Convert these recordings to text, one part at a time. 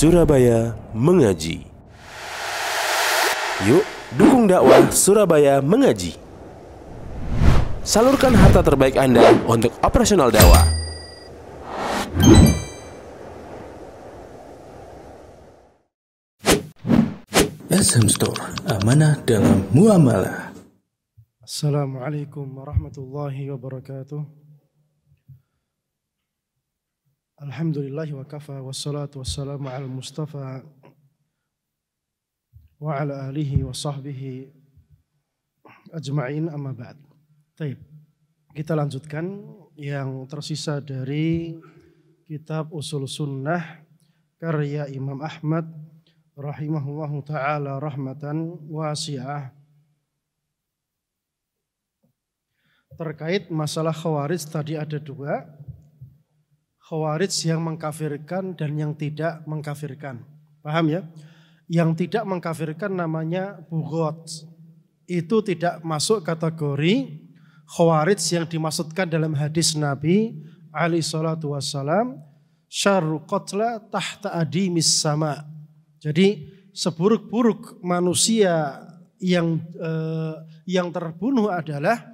Surabaya Mengaji. Yuk, dukung dakwah Surabaya Mengaji. Salurkan harta terbaik Anda untuk operasional dakwah. SM Store, amanah dalam muamalah. Assalamualaikum warahmatullahi wabarakatuh. Alhamdulillahi wa kafa, wassalatu wassalamu ala mustafa wa ala alihi wa sahbihi ajma'in, amma ba'd. Baik, kita lanjutkan yang tersisa dari kitab Ushul Sunnah karya Imam Ahmad rahimahullahu ta'ala rahmatan wasi'ah. Terkait masalah khawarij tadi ada dua, khawarij yang mengkafirkan dan yang tidak mengkafirkan. Paham ya? Yang tidak mengkafirkan namanya bughat. Itu tidak masuk kategori khawarij yang dimaksudkan dalam hadis Nabi alaihi salatu wassalam, syarru qatla tahta adimis sama. Jadi seburuk-buruk manusia yang terbunuh adalah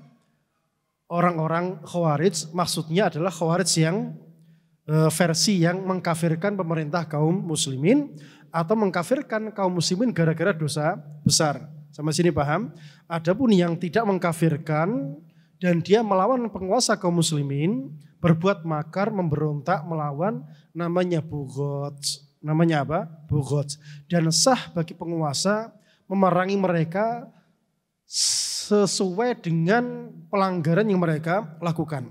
orang-orang khawarij. Maksudnya adalah khawarij yang versi yang mengkafirkan pemerintah kaum muslimin atau mengkafirkan kaum muslimin gara-gara dosa besar. Sama sini paham? Adapun yang tidak mengkafirkan dan dia melawan penguasa kaum muslimin, berbuat makar, memberontak, melawan, namanya bughat. Namanya apa? Bughat. Dan sah bagi penguasa memerangi mereka sesuai dengan pelanggaran yang mereka lakukan.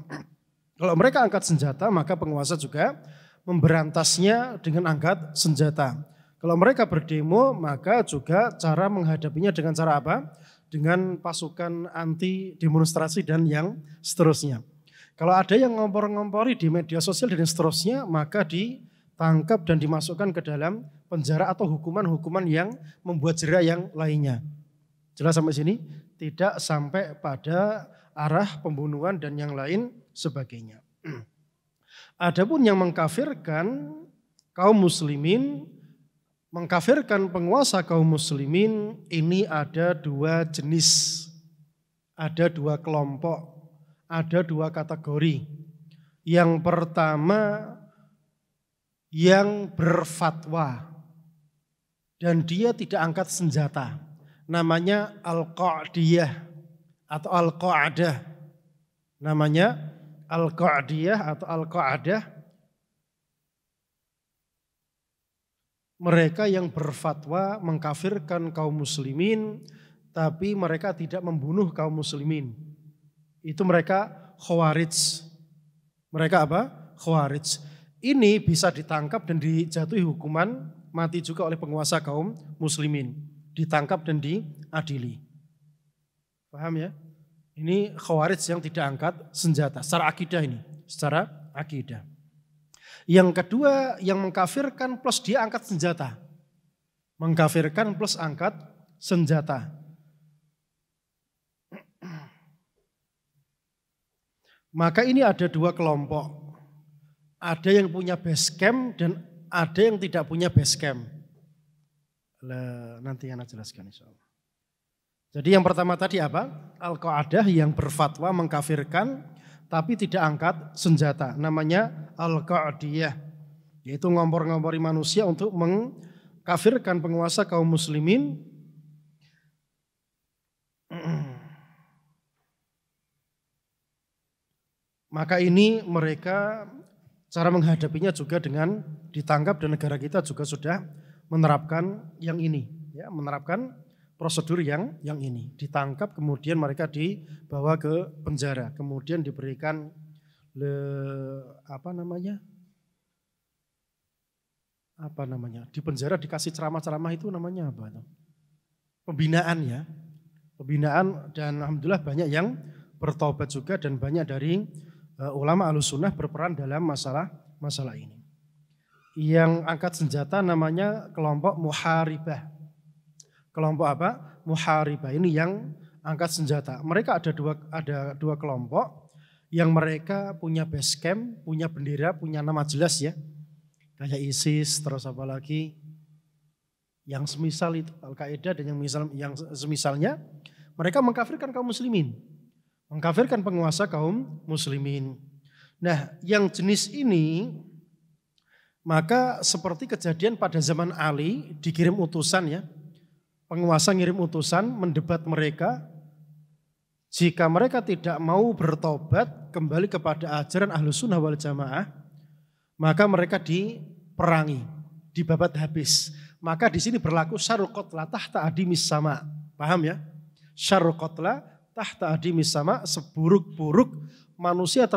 Kalau mereka angkat senjata, maka penguasa juga memberantasnya dengan angkat senjata. Kalau mereka berdemo, maka juga cara menghadapinya dengan cara apa? Dengan pasukan anti demonstrasi dan yang seterusnya. Kalau ada yang ngompor-ngompori di media sosial dan seterusnya, maka ditangkap dan dimasukkan ke dalam penjara atau hukuman-hukuman yang membuat jera yang lainnya. Jelas sampai sini? Tidak sampai pada arah pembunuhan dan yang lain sebagainya. Adapun yang mengkafirkan kaum muslimin, mengkafirkan penguasa kaum muslimin, ini ada dua jenis, ada dua kelompok, ada dua kategori. Yang pertama yang berfatwa dan dia tidak angkat senjata, namanya Al-Qa'diyah atau Al-Qa'dah. Namanya Al-Qa'diyah atau Al-Qa'dah. Mereka yang berfatwa mengkafirkan kaum muslimin, tapi mereka tidak membunuh kaum muslimin. Itu mereka khawarij. Mereka apa? Khawarij. Ini bisa ditangkap dan dijatuhi hukuman mati juga oleh penguasa kaum muslimin. Ditangkap dan diadili. Paham ya? Ini khawarij yang tidak angkat senjata. Secara akidah ini. Secara akidah. Yang kedua yang mengkafirkan plus dia angkat senjata. Mengkafirkan plus angkat senjata. Maka ini ada dua kelompok. Ada yang punya base camp dan ada yang tidak punya base camp. Nanti Ana jelaskan insyaallah. Jadi yang pertama tadi apa? Al-Qa'dah yang berfatwa mengkafirkan tapi tidak angkat senjata. Namanya Al-Qa'diyah. Yaitu ngompor-ngompori manusia untuk mengkafirkan penguasa kaum muslimin. Maka ini mereka cara menghadapinya juga dengan ditangkap, dan negara kita juga sudah menerapkan yang ini. Ya, menerapkan prosedur yang ini. Ditangkap kemudian mereka dibawa ke penjara. Kemudian diberikan di penjara dikasih ceramah-ceramah, itu namanya apa itu? Pembinaan ya. Pembinaan, dan alhamdulillah banyak yang bertobat juga dan banyak dari ulama Ahlussunnah berperan dalam masalah ini. Yang angkat senjata namanya kelompok muharibah. Kelompok apa? Muharibah ini yang angkat senjata. Mereka ada dua kelompok yang mereka punya base camp, punya bendera, punya nama jelas ya. kayak ISIS, terus apa lagi yang semisal itu Al-Qaeda dan yang semisalnya, mereka mengkafirkan kaum muslimin, mengkafirkan penguasa kaum muslimin. Nah, yang jenis ini maka seperti kejadian pada zaman Ali, dikirim utusan ya, penguasa ngirim utusan mendebat mereka. Jika mereka tidak mau bertobat kembali kepada ajaran Ahlus Sunnah wal Jamaah, maka mereka diperangi, dibabat habis. Maka di sini berlaku syarrul qatla tahta adimis sama. Paham ya? Syarrul qatla tahta adimis sama, seburuk-buruk manusia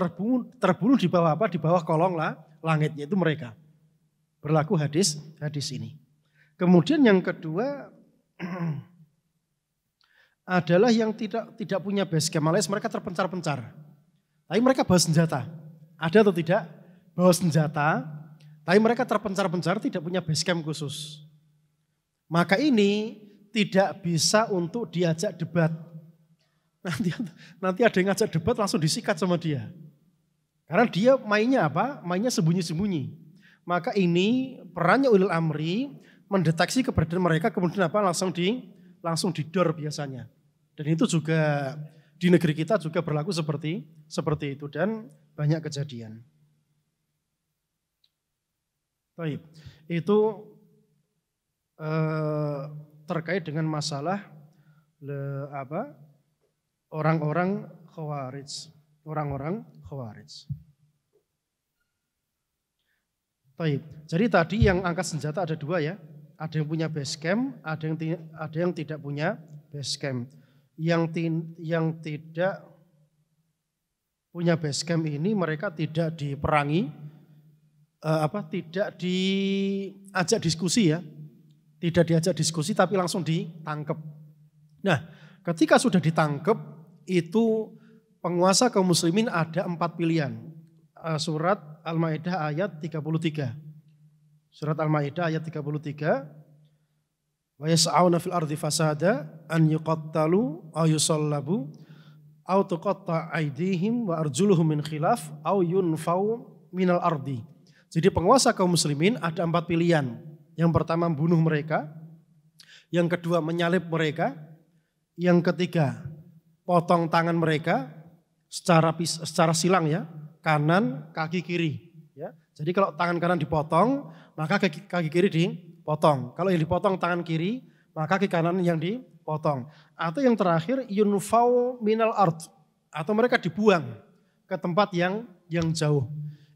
terbunuh di bawah apa? Di bawah kolong langit, yaitu mereka. Berlaku hadis ini. Kemudian yang kedua adalah yang tidak punya base camp, alias mereka terpencar-pencar. Tapi mereka bawa senjata. Ada atau tidak? Bawa senjata, tapi mereka terpencar-pencar, tidak punya base camp khusus. Maka ini tidak bisa untuk diajak debat. Nanti ada yang ngajak debat langsung disikat sama dia. Karena dia mainnya apa? Mainnya sembunyi-sembunyi. Maka ini perannya ulil amri mendeteksi keberadaan mereka, kemudian apa? Langsung didor biasanya. Dan itu juga di negeri kita juga berlaku seperti itu dan banyak kejadian. Baik, itu terkait dengan masalah orang-orang Khawarij, Baik, jadi tadi yang angkat senjata ada dua ya, ada yang punya base camp, ada yang tidak punya base camp. Yang tidak punya base camp ini mereka tidak diperangi, tidak diajak diskusi ya, tidak diajak diskusi tapi langsung ditangkap. Nah, ketika sudah ditangkap itu penguasa kaum muslimin ada 4 pilihan. Surat Al-Maidah ayat 33. Surat Al-Maidah ayat 33. Wa yas'auna fil ardi fasada an yuqattalu aw yusallabu aw tuqatta aydihim wa arjuluhum min khilaf aw yunfau minal ardi. Jadi penguasa kaum muslimin ada 4 pilihan. Yang pertama membunuh mereka, yang kedua menyalib mereka, yang ketiga potong tangan mereka secara silang ya, kanan kaki kiri ya. Jadi kalau tangan kanan dipotong, maka kaki kiri dipotong. Kalau yang dipotong tangan kiri, maka kaki kanan yang dipotong. Atau yang terakhir yunfau minal ard, atau mereka dibuang ke tempat yang jauh.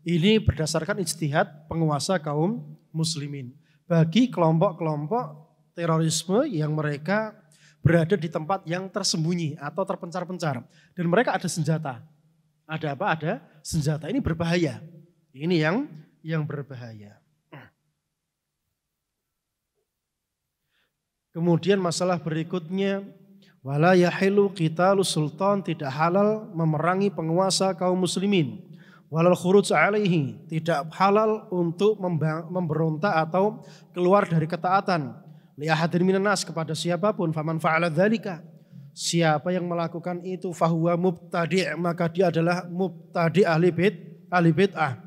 Ini berdasarkan ijtihad penguasa kaum muslimin. Bagi kelompok-kelompok terorisme yang mereka berada di tempat yang tersembunyi atau terpencar-pencar. Dan mereka ada senjata. Ada apa? Ada senjata. Ini berbahaya. Ini yang berbahaya. Kemudian masalah berikutnya, wala yahilu qitalus sultan, tidak halal memerangi penguasa kaum muslimin. Walal khuruj alaihi, tidak halal untuk memberontak atau keluar dari ketaatan. Li ahadin minan nas, kepada siapapun, faman fa'ala dzalika, siapa yang melakukan itu fahuwa mubtadi', maka dia adalah mubtadi' ahli bid'ah.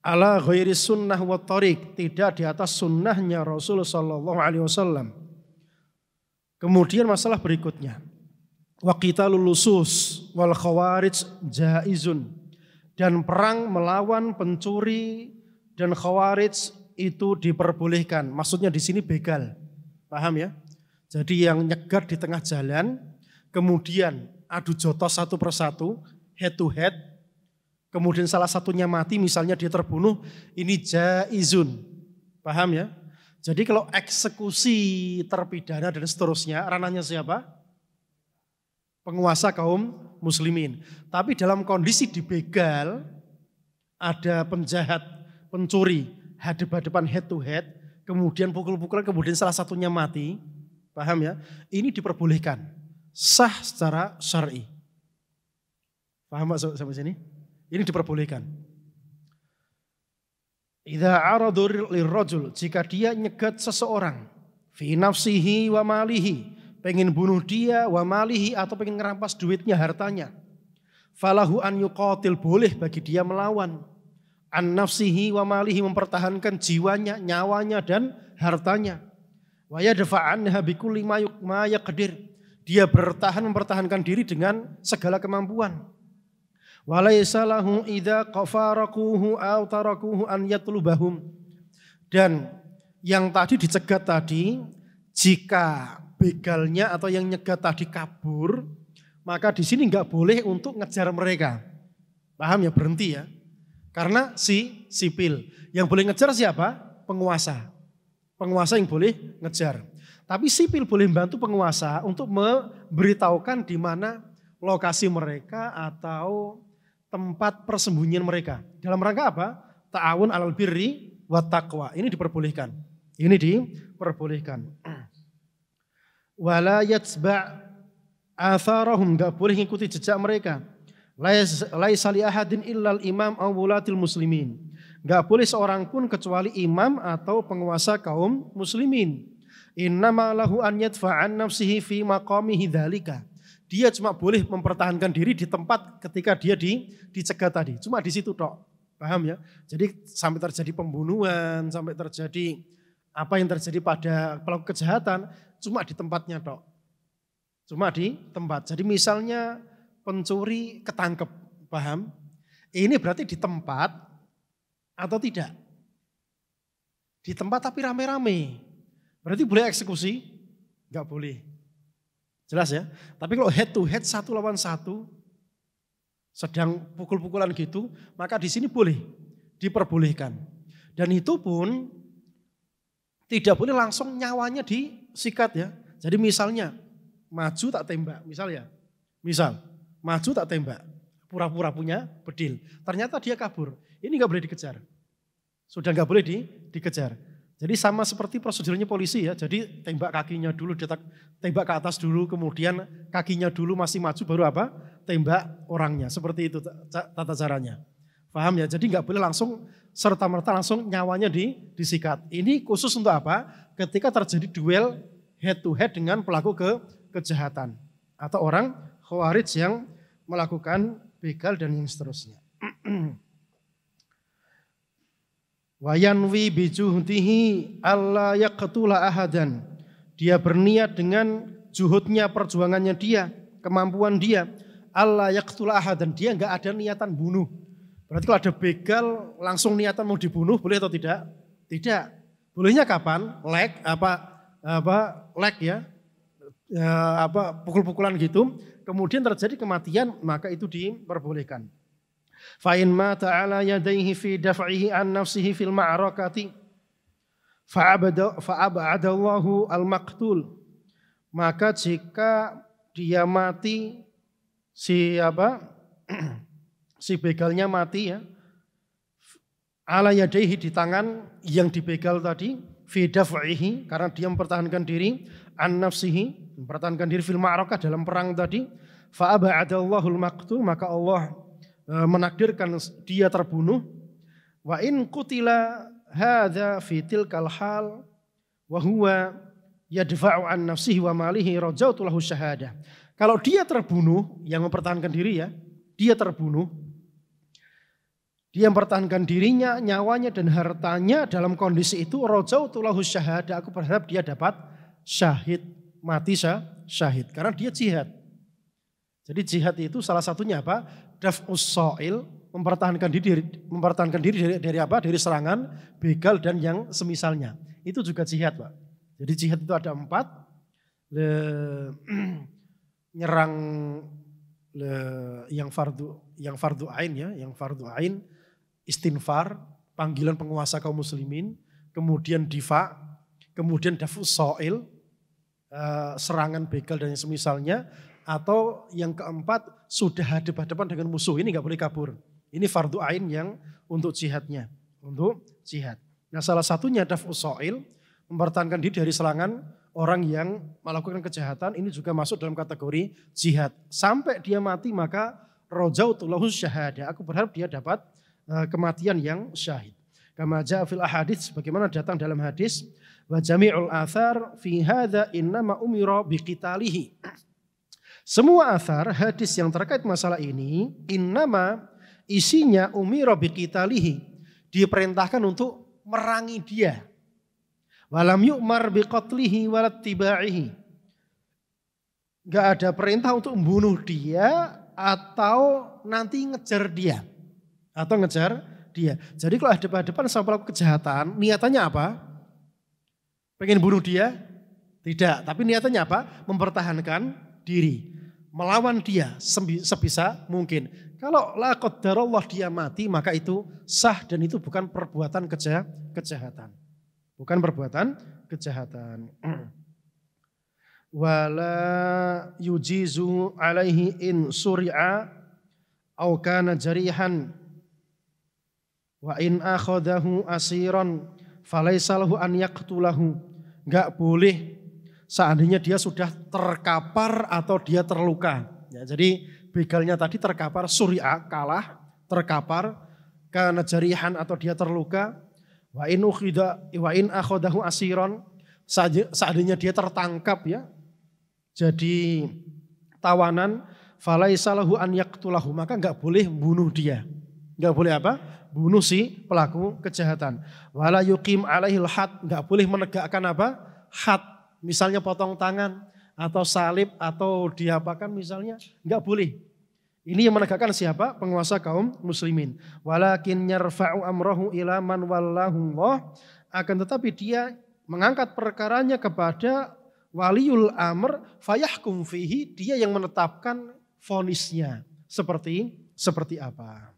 Ala ghairi sunnah wa tariq, tidak di atas sunnahnya Rasul sallallahu alaihi wasallam. Kemudian masalah berikutnya, wa qitalul lusus wal khawarij jaizun, dan perang melawan pencuri dan khawarij itu diperbolehkan. Maksudnya di sini begal. Paham ya? Jadi yang nyegat di tengah jalan, kemudian adu jotos satu persatu, head to head, kemudian salah satunya mati, misalnya dia terbunuh, ini jaizun. Paham ya? Jadi kalau eksekusi terpidana dan seterusnya, ranahnya siapa? Penguasa kaum muslimin. Tapi dalam kondisi dibegal, ada penjahat, pencuri, hadap-hadapan head to head, kemudian pukul-pukulan, kemudian salah satunya mati. Paham ya? Ini diperbolehkan. Sah secara syar'i. Paham Pak sampai sini? Ini diperbolehkan. Idza aradu lirrajul, jika dia nyegat seseorang, fi nafsihi wa malihi, pengen bunuh dia, wa malihi, atau pengen ngerampas duitnya, hartanya, falahu an yuqatil, boleh bagi dia melawan, an nafsihi wa malihi, mempertahankan jiwanya, nyawanya dan hartanya. Wa yadfa'anha bikulli ma yaqdir, dia mempertahankan diri dengan segala kemampuan. Wa laysa lahu idza qafaraquhu aw tarakuhu an yatlubahum, dan yang tadi dicegat tadi, jika begalnya atau yang nyegat tadi kabur, maka di sini enggak boleh untuk ngejar mereka. Paham ya? Berhenti ya. Karena sipil. Yang boleh ngejar siapa? Penguasa. Penguasa yang boleh ngejar. Tapi sipil boleh membantu penguasa untuk memberitahukan di mana lokasi mereka atau tempat persembunyian mereka. Dalam rangka apa? Ta'awun 'alal birri wat taqwa. Ini diperbolehkan. Ini diperbolehkan. Wala yatba' atharahum, enggak boleh mengikuti jejak mereka. Laisa li ahadin illal imam aw wulatil muslimin. Enggak boleh seorang pun kecuali imam atau penguasa kaum muslimin. Innama lahu an yadfa'an nafsihi fi maqamihi dzalika. Dia cuma boleh mempertahankan diri di tempat ketika dia dicegat tadi. Cuma di situ tok. Paham ya? Jadi sampai terjadi pembunuhan, sampai terjadi apa yang terjadi pada pelaku kejahatan, cuma di tempatnya tok. Cuma di tempat. Jadi misalnya pencuri ketangkep, paham? Ini berarti di tempat atau tidak? Di tempat tapi rame-rame. Berarti boleh eksekusi? Enggak boleh. Jelas ya? Tapi kalau head to head, 1 lawan 1, sedang pukul-pukulan gitu, maka di sini boleh, diperbolehkan. Dan itu pun tidak boleh langsung nyawanya disikat ya. Jadi misalnya maju tak tembak, misal maju tak tembak, pura-pura punya bedil. Ternyata dia kabur, ini nggak boleh dikejar. Sudah nggak boleh dikejar. Jadi sama seperti prosedurnya polisi ya. Jadi tembak kakinya dulu, tembak ke atas dulu, kemudian kakinya dulu masih maju, baru apa? Tembak orangnya. Seperti itu tata caranya. Paham ya? Jadi nggak boleh langsung serta-merta langsung nyawanya disikat. Ini khusus untuk apa? Ketika terjadi duel head to head dengan pelaku kejahatan atau orang khawarij yang melakukan begal dan yang seterusnya. Wa yanwi bijuhdihi alla yaqtula ahadan. Dia berniat dengan juhudnya, perjuangannya dia, kemampuan dia, alla yaqtula ahadan. Dia enggak ada niatan bunuh. Berarti kalau ada begal langsung niatan mau dibunuh, boleh atau tidak? Tidak. Bolehnya kapan? Leg ya. Pukul-pukulan gitu. Kemudian terjadi kematian, maka itu diperbolehkan. Fa in mata ala yadayhi fi daf'ihi an nafsihi fil ma'rakati fa'abadallahu al-maqtul. Maka jika dia mati, si begalnya mati ya, ala yadayhi, di tangan yang dibegal tadi, fi daf'ihi, karena dia mempertahankan diri, an nafsihi, mempertahankan diri fil ma'rakah, dalam perang tadi, fa'abadallahu al-maqtul, maka Allah menakdirkan dia terbunuh. Wa in qutila hadza fi tilkal hal wa huwa yadfa'u an nafsihi wa malihi rajautu lahu syahadah. Kalau dia terbunuh, yang mempertahankan diri ya, dia terbunuh, dia mempertahankan dirinya, nyawanya dan hartanya, dalam kondisi itu rajautu lahu syahadah, aku berharap dia dapat syahid, mati syahid, karena dia jihad. Jadi jihad itu salah satunya apa? Daf'us sha'il, mempertahankan diri dari apa? Dari serangan, begal dan yang semisalnya. Itu juga jihad, Pak. Jadi jihad itu ada 4. Nyerang yang fardu ain ya, yang fardu ain, istinfar, panggilan penguasa kaum muslimin, kemudian difa, kemudian daf'us sha'il, serangan begal dan yang semisalnya. Atau yang keempat, sudah hadapan dengan musuh, ini nggak boleh kabur. Ini fardu ain yang untuk jihadnya, untuk jihad. Nah salah satunya daf'us sha'il, mempertahankan diri dari serangan orang yang melakukan kejahatan, ini juga masuk dalam kategori jihad. Sampai dia mati maka rajautu lahu syahadah, aku berharap dia dapat kematian yang syahid. Kama ja'a fil ahadits, bagaimana datang dalam hadis, wa jami'ul athar fi hadza innama umira biqitalihi. Semua athar, hadis yang terkait masalah ini, innama, isinya umira biqitalihi, diperintahkan untuk merangi dia. Walam yu'mar biqatlihi walattiba'ihi. Enggak ada perintah untuk membunuh dia atau nanti ngejar dia. Jadi kalau hadapan sama pelaku kejahatan, niatannya apa? Pengen bunuh dia? Tidak, tapi niatannya apa? Mempertahankan diri. Melawan dia sebisa mungkin. Kalau la qaddarallah dia mati, maka itu sah dan itu bukan perbuatan kejahatan. Bukan perbuatan kejahatan. Wala yujizu alaihi in suri'a au kana jarihan wa in akhadahu asiran falaisa lahu an yaqtulahu. Enggak boleh seandainya dia sudah terkapar atau dia terluka. Ya, jadi begalnya tadi terkapar, suri'a kalah, terkapar, kana jarihan atau dia terluka, wa in akhadahu asiran, seandainya dia tertangkap ya, jadi tawanan, falaisa lahu an yaqtulahu, maka enggak boleh bunuh dia. Enggak boleh apa? Bunuh si pelaku kejahatan. Wala yuqim alaihil had, enggak boleh menegakkan apa? Had, misalnya potong tangan atau salib atau diapakan misalnya, enggak boleh. Ini yang menegakkan siapa? Penguasa kaum muslimin. Walakin yarfa'u amrahu ila man wallahu Allah, akan tetapi dia mengangkat perkaranya kepada waliul amr fayahkum fihi, dia yang menetapkan vonisnya seperti apa.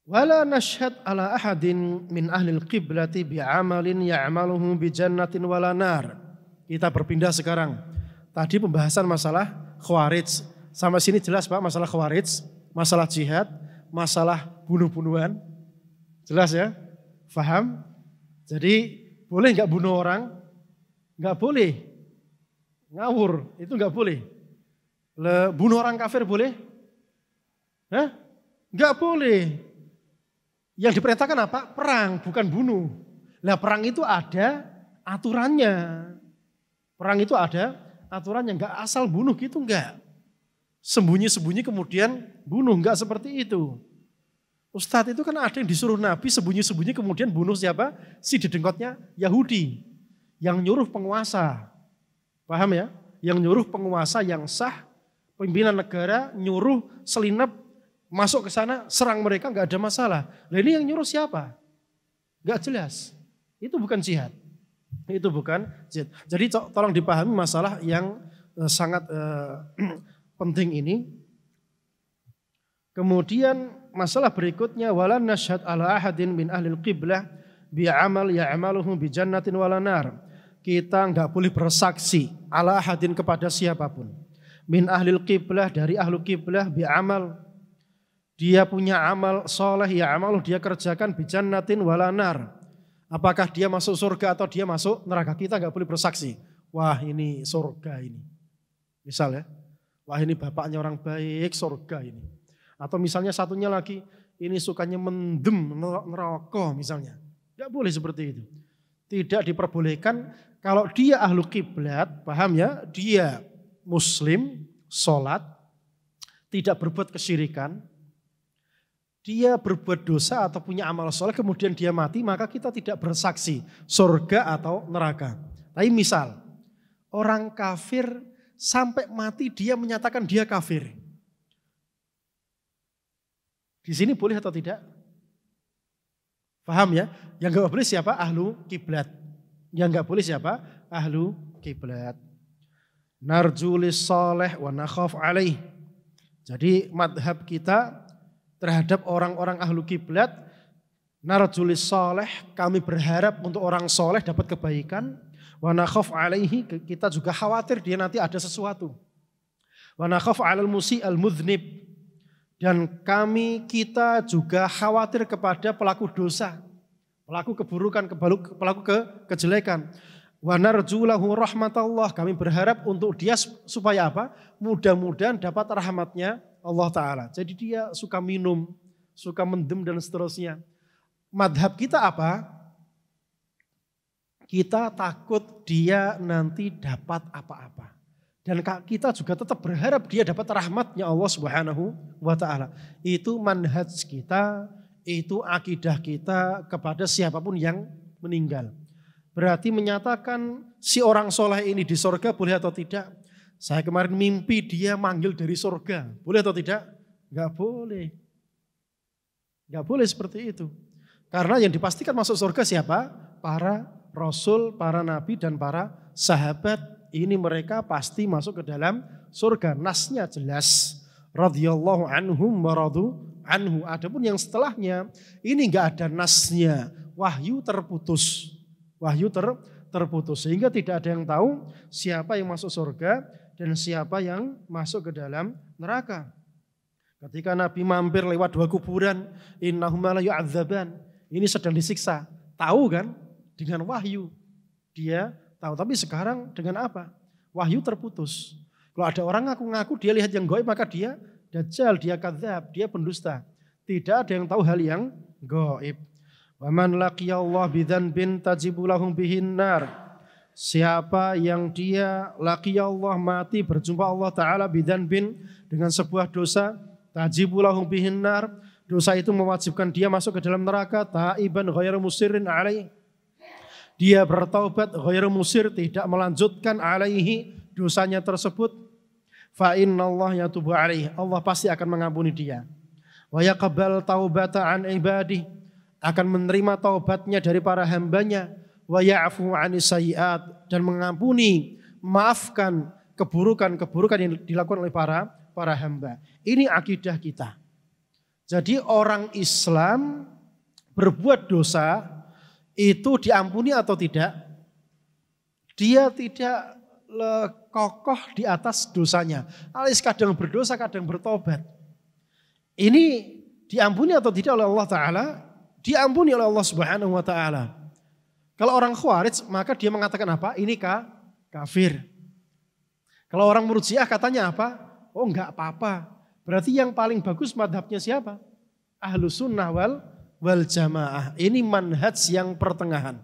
Wala nashhad ala ahadin min ahlil qiblati bi'amalin ya'maluhu bi jannatin wala nar. Kita berpindah sekarang. Tadi pembahasan masalah Khawarij. Sampai sini jelas Pak, masalah Khawarij, masalah jihad, masalah bunuh-bunuhan. Jelas ya? Faham? Jadi boleh enggak bunuh orang? Enggak boleh. Ngawur, itu enggak boleh. Bunuh orang kafir boleh? Hah? Enggak boleh. Yang diperintahkan apa? Perang, bukan bunuh. Nah, perang itu ada aturannya. Perang itu ada aturannya, enggak asal bunuh gitu enggak. Sembunyi-sembunyi kemudian bunuh, enggak seperti itu. Ustadz itu kan ada yang disuruh Nabi sembunyi-sembunyi kemudian bunuh siapa? Si dedengkotnya Yahudi. Yang nyuruh penguasa. Paham ya? Yang nyuruh penguasa yang sah, pimpinan negara nyuruh selinap masuk ke sana, serang mereka enggak ada masalah. Nah ini yang nyuruh siapa? Enggak jelas. Itu bukan jihad. Itu bukan jihad. Jadi tolong dipahami masalah yang sangat penting ini. Kemudian masalah berikutnya, wala nashhad ala ahadin min ahlil qiblah bi'amal ya'maluhu bi jannatin wala nar. Kita enggak boleh bersaksi ala ahadin kepada siapapun. Min ahlil qiblah, dari ahlu qiblah, bi'amal, dia punya amal soleh, ya'maluhu, dia kerjakan bi jannatin wala nar. Apakah dia masuk surga atau dia masuk neraka, kita enggak boleh bersaksi. Wah ini surga ini. Misalnya, wah ini bapaknya orang baik, surga ini. Atau misalnya satunya lagi, ini sukanya mendem neraka misalnya. Tidak boleh seperti itu. Tidak diperbolehkan kalau dia ahlu kiblat, paham ya, dia muslim, sholat, tidak berbuat kesyirikan, dia berbuat dosa atau punya amal soleh, kemudian dia mati, maka kita tidak bersaksi surga atau neraka. Tapi misal, orang kafir sampai mati dia menyatakan dia kafir. Di sini boleh atau tidak? Paham ya? Yang enggak boleh siapa? Ahlu kiblat. Yang enggak boleh siapa? Ahlu kiblat. Narjulis soleh wa nakhaf alaih. Jadi madhab kita terhadap orang-orang ahlu kiblat, narjulis soleh, kami berharap untuk orang soleh dapat kebaikan. Wa nakhaf alaihi, kita juga khawatir dia nanti ada sesuatu. Wa nakhaf alal musi al mudhnib, dan kita juga khawatir kepada pelaku dosa, pelaku keburukan, pelaku kejelekan. Wa narju lahu rahmatallah, kami berharap untuk dia supaya apa? Mudah-mudahan dapat rahmatnya Allah Ta'ala. Jadi dia suka minum, suka mendem dan seterusnya. Madhab kita apa? Kita takut dia nanti dapat apa-apa. Dan kita juga tetap berharap dia dapat rahmatnya Allah Subhanahu wa Ta'ala. Itu manhaj kita, itu akidah kita kepada siapapun yang meninggal. Berarti menyatakan si orang soleh ini di surga boleh atau tidak? Saya kemarin mimpi dia manggil dari surga. Boleh atau tidak? Enggak boleh. Enggak boleh seperti itu. Karena yang dipastikan masuk surga siapa? Para rasul, para nabi dan para sahabat. Ini mereka pasti masuk ke dalam surga. Nasnya jelas. Radhiyallahu anhum wa radu anhu. Adapun yang setelahnya ini enggak ada nasnya. Wahyu terputus. Terputus. Sehingga tidak ada yang tahu siapa yang masuk surga dan siapa yang masuk ke dalam neraka. Ketika Nabi mampir lewat 2 kuburan, innahuma la yu'adzaban. Ini sedang disiksa. Tahu kan? Dengan wahyu. Dia tahu. Tapi sekarang dengan apa? Wahyu terputus. Kalau ada orang ngaku-ngaku dia lihat yang gaib, maka dia dajjal, dia kadzab, dia pendusta. Tidak ada yang tahu hal yang gaib. Wa man laqiyallaha bidzanbin tajibu lahum bihin nar. Siapa yang dia laqiyallah mati berjumpa Allah Ta'ala bidzanbin dengan sebuah dosa, tajibu lahum bihin nar. Dosa itu mewajibkan dia masuk ke dalam neraka, taiban ghairu musirrin alaih. Dia bertaubat ghairu musir, tidak melanjutkan alaihi dosanya tersebut. Fa innallaha yatubu alaih. Allah pasti akan mengampuni dia. Wa yaqbal taubata an ibadih. Akan menerima taubatnya dari para hambanya, wa ya'fu 'anis sayyi'at, dan mengampuni, maafkan keburukan-keburukan yang dilakukan oleh para hamba. Ini akidah kita. Jadi orang Islam berbuat dosa itu diampuni atau tidak? Dia tidak kokoh di atas dosanya. Alias kadang berdosa, kadang bertobat. Ini diampuni atau tidak oleh Allah Ta'ala? Diampuni oleh Allah Subhanahu wa Ta'ala. Kalau orang Khawarij maka dia mengatakan apa? Ini kafir. Kalau orang Murji'ah katanya apa? Oh enggak apa-apa. Berarti yang paling bagus madhabnya siapa? Ahlus sunnah wal jamaah. Ini manhaj yang pertengahan.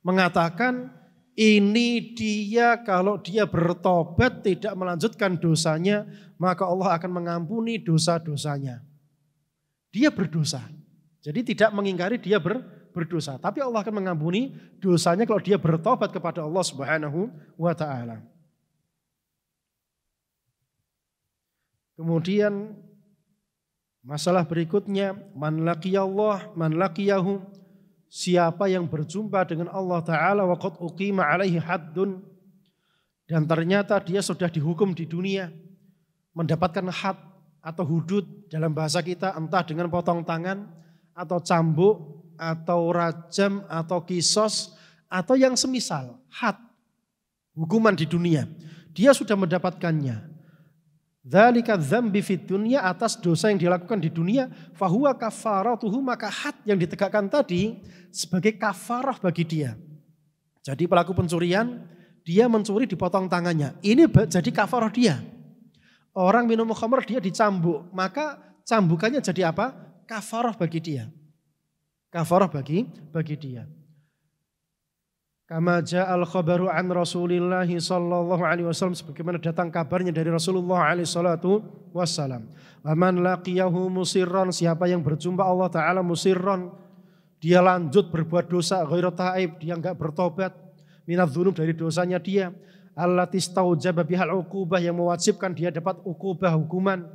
Mengatakan ini dia kalau dia bertobat tidak melanjutkan dosanya, maka Allah akan mengampuni dosa-dosanya. Dia berdosa. Jadi tidak mengingkari dia berdosa. Tapi Allah akan mengampuni dosanya kalau dia bertobat kepada Allah Subhanahu wa Ta'ala. Kemudian masalah berikutnya, man laqiyallah, man laqiyahu, siapa yang berjumpa dengan Allah Ta'ala wa qad uqima alaihi haddun, dan ternyata dia sudah dihukum di dunia, mendapatkan had atau hudud dalam bahasa kita, entah dengan potong tangan, atau cambuk, atau rajam, atau kisos, atau yang semisal, had, hukuman di dunia. Dia sudah mendapatkannya. Dzalika dzambi fid dunya, atas dosa yang dilakukan di dunia, fahuwa kafaratuhu, maka had yang ditegakkan tadi sebagai kafarah bagi dia. Jadi pelaku pencurian, dia mencuri dipotong tangannya. Ini jadi kafarah dia. Orang minum khamr dia dicambuk, maka cambukannya jadi apa? Kafarah bagi dia. Kafarah bagi dia. Kama ja'al khabaru an Rasulillah sallallahu alaihi wasallam, sebagaimana datang kabarnya dari Rasulullah alaihi salatu wassalam. Wa man laqiyahu musirran, siapa yang berjumpa Allah Ta'ala musirran, dia lanjut berbuat dosa, ghairu taib, dia enggak bertobat, minadz dzunub, dari dosanya dia, allati staujaba bihal uqubah, yang mewajibkan dia dapat uqubah, hukuman.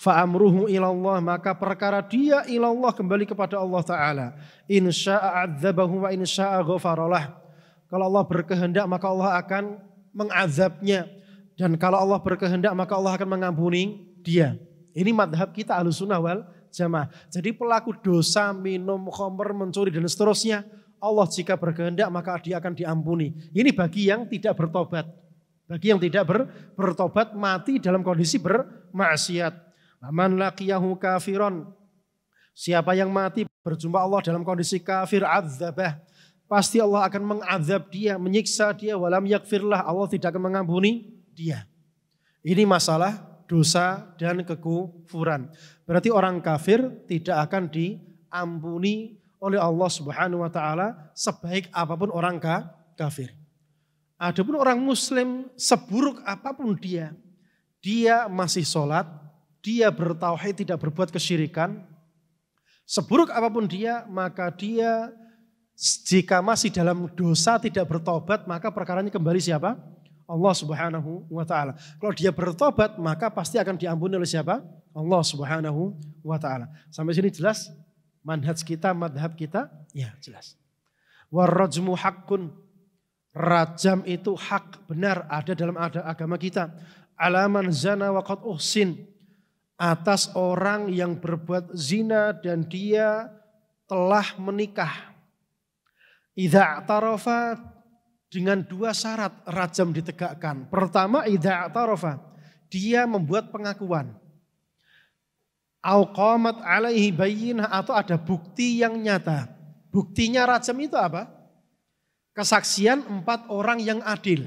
Fa amruhu ilallah, maka perkara dia ilallah, kembali kepada Allah Ta'ala. In sya'a adzabahu wa in sya'a ghafaralah. Kalau Allah berkehendak maka Allah akan mengazabnya, dan kalau Allah berkehendak maka Allah akan mengampuni dia. Ini madhab kita Ahlussunnah wal Jamaah. Jadi pelaku dosa, minum khamr, mencuri dan seterusnya, Allah jika berkehendak maka dia akan diampuni. Ini bagi yang tidak bertobat. Bagi yang tidak bertobat, mati dalam kondisi bermaksiat. Man laqiyahu kafiron, siapa yang mati berjumpa Allah dalam kondisi kafir, adzabah, pasti Allah akan mengazab dia, menyiksa dia, walam yakfirlah, Allah tidak akan mengampuni dia. Ini masalah dosa dan kekufuran. Berarti orang kafir tidak akan diampuni oleh Allah Subhanahu wa Ta'ala sebaik apapun orang kafir. Adapun orang muslim, seburuk apapun dia masih sholat, dia bertauhid, tidak berbuat kesyirikan, Seburuk apapun dia, maka dia jika masih dalam dosa tidak bertobat, maka perkaranya kembali siapa? Allah Subhanahu wa ta'ala. Kalau dia bertobat, maka pasti akan diampuni oleh siapa? Allah Subhanahu wa ta'ala. Sampai sini jelas? Manhaj kita, madhab kita? Ya, jelas. Warrajmu haqqun. Rajam itu hak, benar, ada dalam agama kita. Alaman zana wa qad uhsin. Atas orang yang berbuat zina dan dia telah menikah. Idza i'tarafa, dengan 2 syarat rajam ditegakkan. Pertama, idza i'tarafa, dia membuat pengakuan. Au qamat alaihi bayyinah, atau ada bukti yang nyata. Buktinya rajam itu apa? Kesaksian 4 orang yang adil.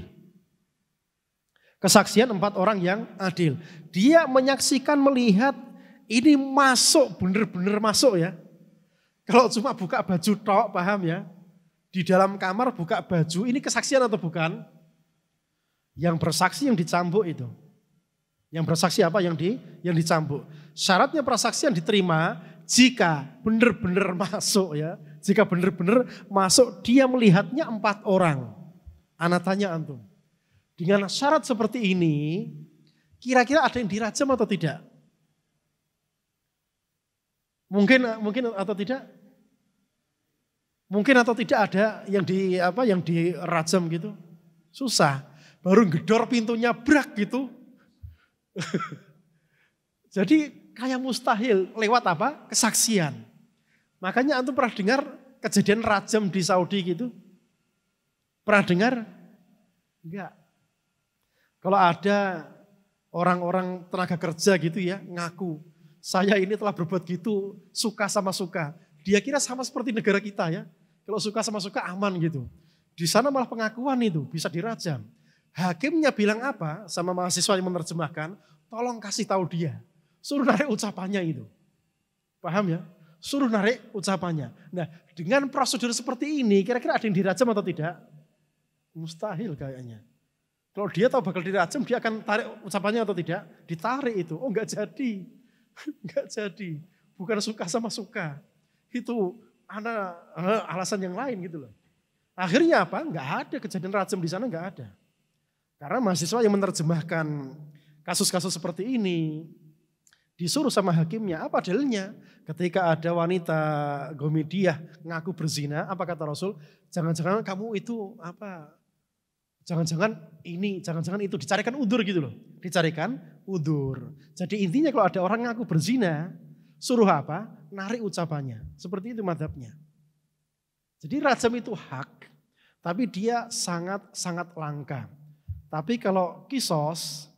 Kesaksian 4 orang yang adil. Dia menyaksikan, melihat ini masuk, benar-benar masuk ya. Kalau cuma buka baju tok, paham ya. Di dalam kamar buka baju, ini kesaksian atau bukan? Yang bersaksi yang dicambuk itu. Yang bersaksi apa? Yang dicambuk. Syaratnya persaksian diterima jika benar-benar masuk ya. Jika benar-benar masuk, dia melihatnya 4 orang. Ana tanya antum. Dengan syarat seperti ini, kira-kira ada yang dirajam atau tidak? Mungkin atau tidak? Mungkin atau tidak ada yang dirajam gitu? Susah. Baru gedor pintunya brak gitu. Jadi kayak mustahil, lewat apa? Kesaksian. Makanya antum pernah dengar kejadian rajam di Saudi gitu? Pernah dengar? Enggak. Kalau ada orang-orang tenaga kerja gitu ya, ngaku, saya ini telah berbuat gitu, suka sama suka. Dia kira sama seperti negara kita ya. Kalau suka sama suka aman gitu. Di sana malah pengakuan itu bisa dirajam. Hakimnya bilang apa sama mahasiswa yang menerjemahkan? Tolong kasih tahu dia. Suruh narik ucapannya itu. Paham ya? Suruh narik ucapannya. Nah, dengan prosedur seperti ini, kira-kira ada yang dirajam atau tidak? Mustahil kayaknya. Kalau dia tahu bakal dirajam, dia akan tarik ucapannya atau tidak? Ditarik itu. Oh enggak jadi. Enggak jadi. Bukan suka sama suka. Itu ada alasan yang lain gitu loh. Akhirnya apa? Enggak ada kejadian rajam di sana, enggak ada. Karena mahasiswa yang menerjemahkan kasus-kasus seperti ini disuruh sama hakimnya, apa dalilnya? Ketika ada wanita Gomidiyah ngaku berzina, apa kata Rasul? Jangan-jangan kamu itu apa? Jangan-jangan ini, jangan-jangan itu, dicarikan udur gitu loh. Dicarikan udur. Jadi intinya kalau ada orang ngaku berzina, suruh apa? Narik ucapannya. Seperti itu madhabnya. Jadi rajam itu hak, tapi dia sangat-sangat langka. Tapi kalau kisos,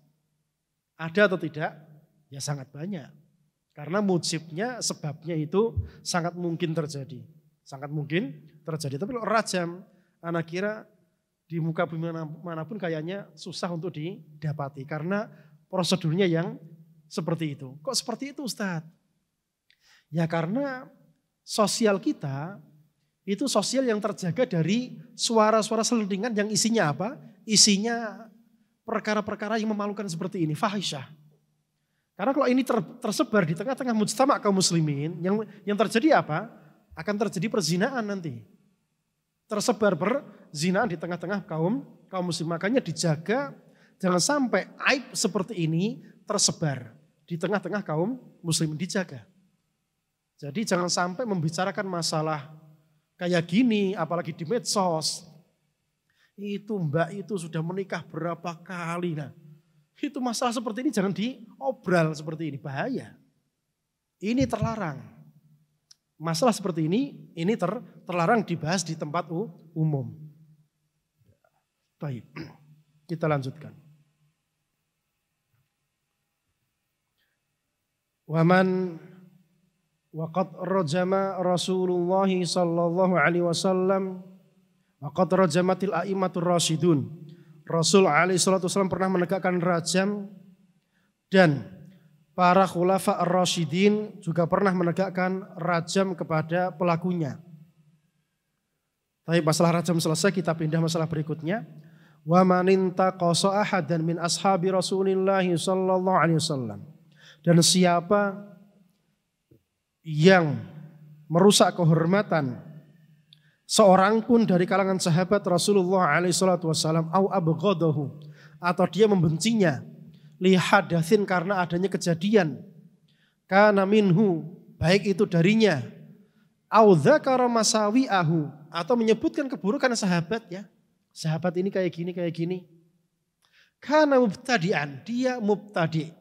ada atau tidak? Ya sangat banyak. Karena mujibnya, sebabnya itu sangat mungkin terjadi. Sangat mungkin terjadi. Tapi kalau rajam, anak kira di muka bumi manapun kayaknya susah untuk didapati. Karena prosedurnya yang seperti itu. Kok seperti itu Ustadz? Ya karena sosial kita itu sosial yang terjaga dari suara-suara selentingan yang isinya apa? Isinya perkara-perkara yang memalukan seperti ini, fahisyah. Karena kalau ini tersebar di tengah-tengah mujtama' kaum muslimin, yang terjadi apa? Akan terjadi perzinaan nanti. Tersebar perzinaan di tengah-tengah kaum muslim. Makanya dijaga jangan sampai aib seperti ini tersebar di tengah-tengah kaum muslimin, dijaga. Jadi jangan sampai membicarakan masalah kayak gini, apalagi di medsos. Itu mbak itu sudah menikah berapa kali. Nah, itu masalah seperti ini jangan diobral seperti ini, bahaya. Ini terlarang. Masalah seperti ini terlarang dibahas di tempat umum. Baik, kita lanjutkan. Waman waqad rajama Rasulullah sallallahu alaihi wasallam waqad rajamatil a'immatur rasyidun. Rasul alaihi salatu wasallam pernah menegakkan rajam dan para khulafa ar-rasyidin juga pernah menegakkan rajam kepada pelakunya. Tapi masalah rajam selesai, kita pindah masalah berikutnya. Wa man intaqasa ahadan min ashabi Rasulillah sallallahu alaihi wasallam. Dan siapa yang merusak kehormatan seorang pun dari kalangan sahabat Rasulullah SAW, au abghadahu, atau dia membencinya, li hadatsin, karena adanya kejadian, kana minhu, baik itu darinya, au dzakara masawi'ahu, atau menyebutkan keburukan sahabat, ya. Sahabat ini kayak gini. Kana mubtadi'an, dia mubtadi'.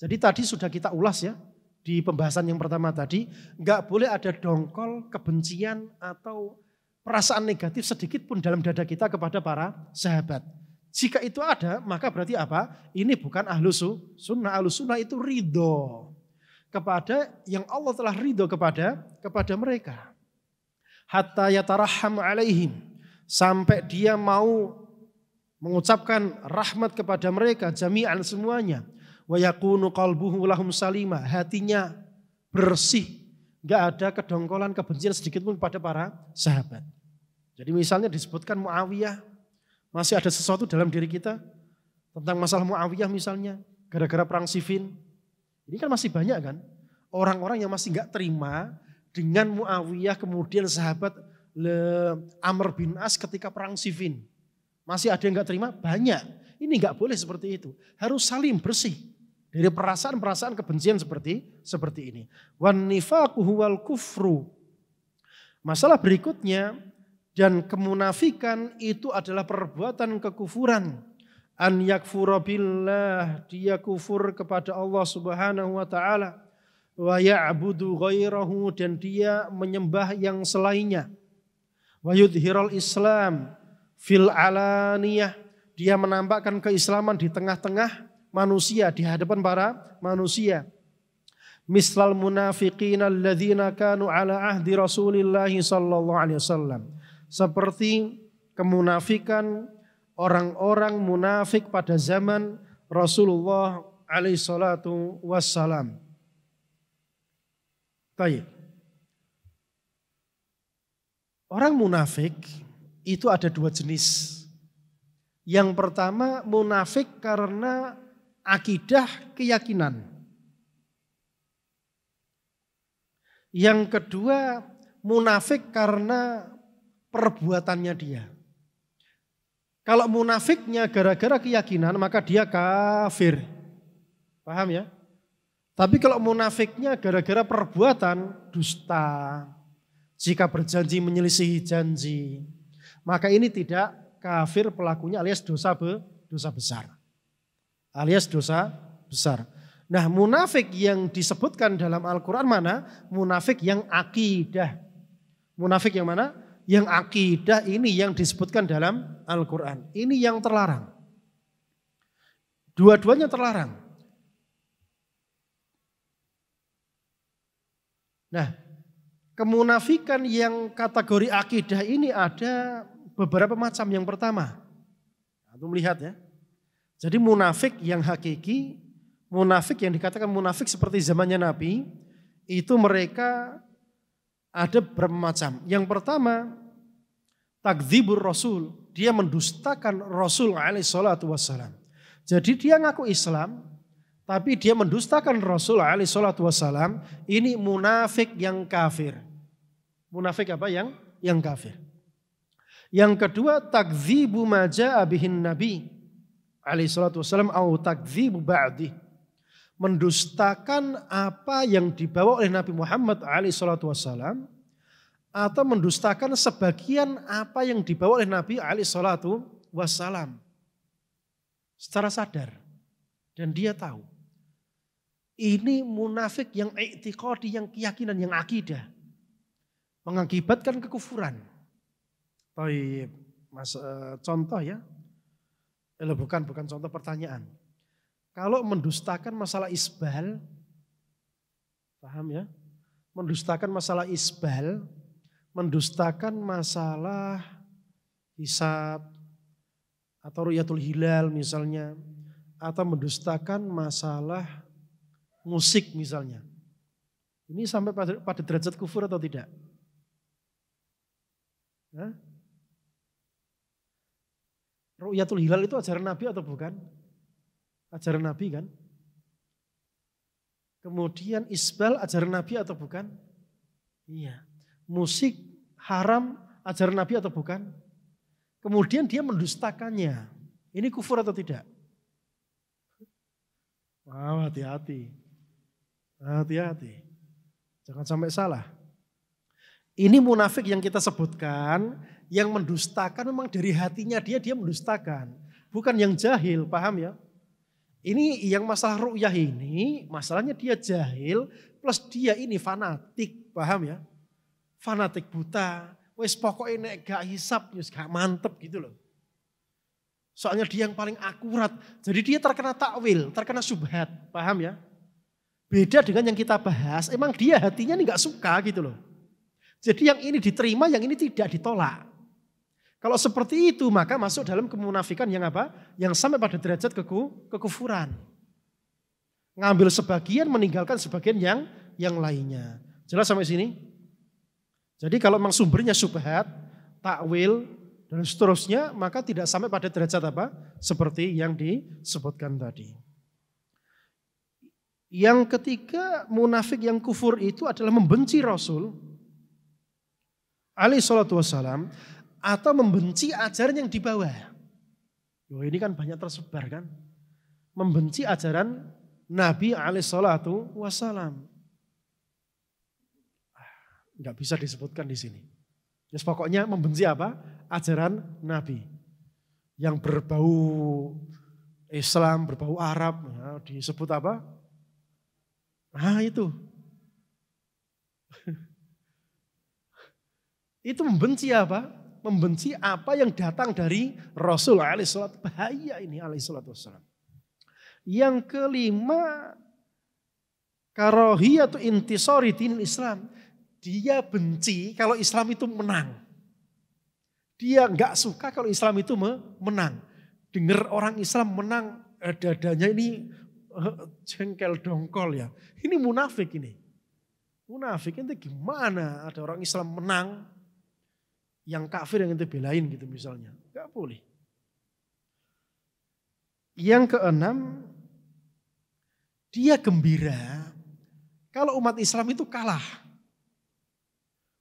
Jadi tadi sudah kita ulas, ya. Di pembahasan yang pertama tadi, enggak boleh ada dongkol, kebencian atau perasaan negatif sedikit pun dalam dada kita kepada para sahabat. Jika itu ada, maka berarti apa? Ini bukan ahlus sunnah. Ahlus sunnah itu ridho kepada yang Allah telah ridho kepada mereka. Hatta yatarahham alaihim, sampai dia mau mengucapkan rahmat kepada mereka jami'an semuanya. Wa yakunu qalbuhu lahum salima, hatinya bersih, enggak ada kedongkolan, kebencian sedikit pun pada para sahabat. Jadi misalnya disebutkan Muawiyah, masih ada sesuatu dalam diri kita tentang masalah Muawiyah misalnya, gara-gara perang Siffin. Ini kan masih banyak kan orang-orang yang masih enggak terima dengan Muawiyah, kemudian sahabat Amr bin As ketika perang Siffin. Masih ada yang enggak terima? Banyak. Ini enggak boleh seperti itu. Harus salim, bersih dari perasaan-perasaan kebencian seperti ini. Wan nifaqu huwal kufru. Masalah berikutnya, dan kemunafikan itu adalah perbuatan kekufuran. An yakfura billah, dia kufur kepada Allah Subhanahu wa taala. Wa ya'budu ghairahu, dan dia menyembah yang selainnya. Wa yudhiral Islam fil alaniyah, dia menampakkan keislaman di tengah-tengah manusia, di hadapan para manusia. Mislal munafiqina alladzina kanu ala ahdi Rasulillah sallallahu alaihi wasallam. Seperti kemunafikan orang-orang munafik pada zaman Rasulullah alaihi salatu wassalam. Baik. Orang munafik itu ada dua jenis. Yang pertama munafik karena akidah keyakinan. Yang kedua munafik karena perbuatannya dia. Kalau munafiknya gara-gara keyakinan maka dia kafir. Paham ya? Tapi kalau munafiknya gara-gara perbuatan, dusta. Jika berjanji menyelisihi janji, maka ini tidak kafir pelakunya alias dosa besar. Alias dosa besar. Nah, munafik yang disebutkan dalam Al-Quran mana? Munafik yang akidah. Munafik yang mana? Yang akidah ini yang disebutkan dalam Al-Quran. Ini yang terlarang. Dua-duanya terlarang. Nah, kemunafikan yang kategori akidah ini ada beberapa macam. Yang pertama, antum lihat ya. Jadi munafik yang hakiki, munafik yang dikatakan munafik seperti zamannya Nabi, itu mereka ada beberapa macam. Yang pertama, takdzibur Rasul, dia mendustakan Rasul alaihi salatu wassalam. Jadi dia ngaku Islam, tapi dia mendustakan Rasul alaihi salatu wassalam. Ini munafik yang kafir. Munafik apa yang kafir. Yang kedua, takdzibu ma jaa bihin nabi alaihi salatu wassalam au takdzibu ba'di. Mendustakan apa yang dibawa oleh Nabi Muhammad alaihi salatu wassalam, atau mendustakan sebagian apa yang dibawa oleh Nabi alaihi salatu wassalam. Secara sadar. Dan dia tahu. Ini munafik yang i'tiqadi, yang keyakinan, yang akidah. Mengakibatkan kekufuran. Baik, contoh ya. Bukan contoh, pertanyaan. Kalau mendustakan masalah isbal, paham ya? Mendustakan masalah isbal, mendustakan masalah hisab atau ru'yatul hilal misalnya, atau mendustakan masalah musik misalnya. Ini sampai pada derajat kufur atau tidak? Hah? Ru'yatul hilal itu ajaran Nabi atau bukan? Ajaran Nabi kan? Kemudian isbal ajaran Nabi atau bukan? Iya. musik haram ajaran Nabi atau bukan? Kemudian dia mendustakannya. Ini kufur atau tidak? Hati-hati. Hati-hati. Jangan sampai salah. Ini munafik yang kita sebutkan, yang mendustakan memang dari hatinya dia mendustakan. Bukan yang jahil, paham ya? Ini yang masalah ru'yah ini, masalahnya dia jahil plus dia ini fanatik, paham ya? Fanatik buta, wes pokoknya nek gak hisap, wes gak mantep gitu loh. Soalnya dia yang paling akurat, jadi dia terkena takwil, terkena syubhat, paham ya? Beda dengan yang kita bahas, emang dia hatinya ini gak suka gitu loh. Jadi yang ini diterima, yang ini tidak ditolak. Kalau seperti itu maka masuk dalam kemunafikan yang apa? Yang sampai pada derajat kekufuran. Ngambil sebagian, meninggalkan sebagian yang lainnya. Jelas sampai sini? Jadi kalau memang sumbernya syubhat, takwil, dan seterusnya, maka tidak sampai pada derajat apa? Seperti yang disebutkan tadi. Yang ketiga, munafik yang kufur itu adalah membenci Rasul alaihi salatu wassalam, atau membenci ajaran yang dibawa. Loh, ini kan banyak tersebar kan. Membenci ajaran Nabi alaihi salatu wassalam. Enggak bisa disebutkan di sini. Yes, pokoknya membenci apa? Ajaran Nabi. Yang berbau Islam, berbau Arab. Nah, disebut apa? Nah itu. Itu membenci apa? Membenci apa yang datang dari Rasul alaihissalam. Bahaya ini alaihissalatu wassalam. Yang kelima, karahiyatu intisari dinil Islam. Dia benci kalau Islam itu menang. Dia enggak suka kalau Islam itu menang. Dengar orang Islam menang, dadanya ini jengkel dongkol ya. Ini munafik ini. Munafik itu gimana ada orang Islam menang, yang kafir yang ente belain gitu misalnya. Enggak boleh. Yang keenam, dia gembira kalau umat Islam itu kalah.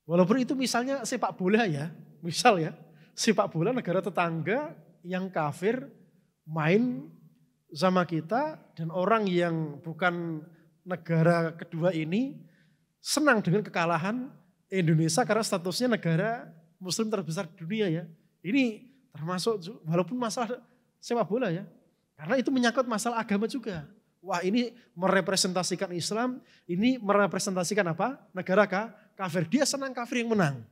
Walaupun itu misalnya sepak bola ya. Misal ya, sepak bola negara tetangga yang kafir main sama kita dan orang yang bukan negara kedua ini senang dengan kekalahan Indonesia karena statusnya negara Muslim terbesar di dunia ya. Ini termasuk walaupun masalah sepak bola ya. Karena itu menyangkut masalah agama juga. Wah ini merepresentasikan Islam, ini merepresentasikan apa? Negara kafir. Dia senang kafir yang menang.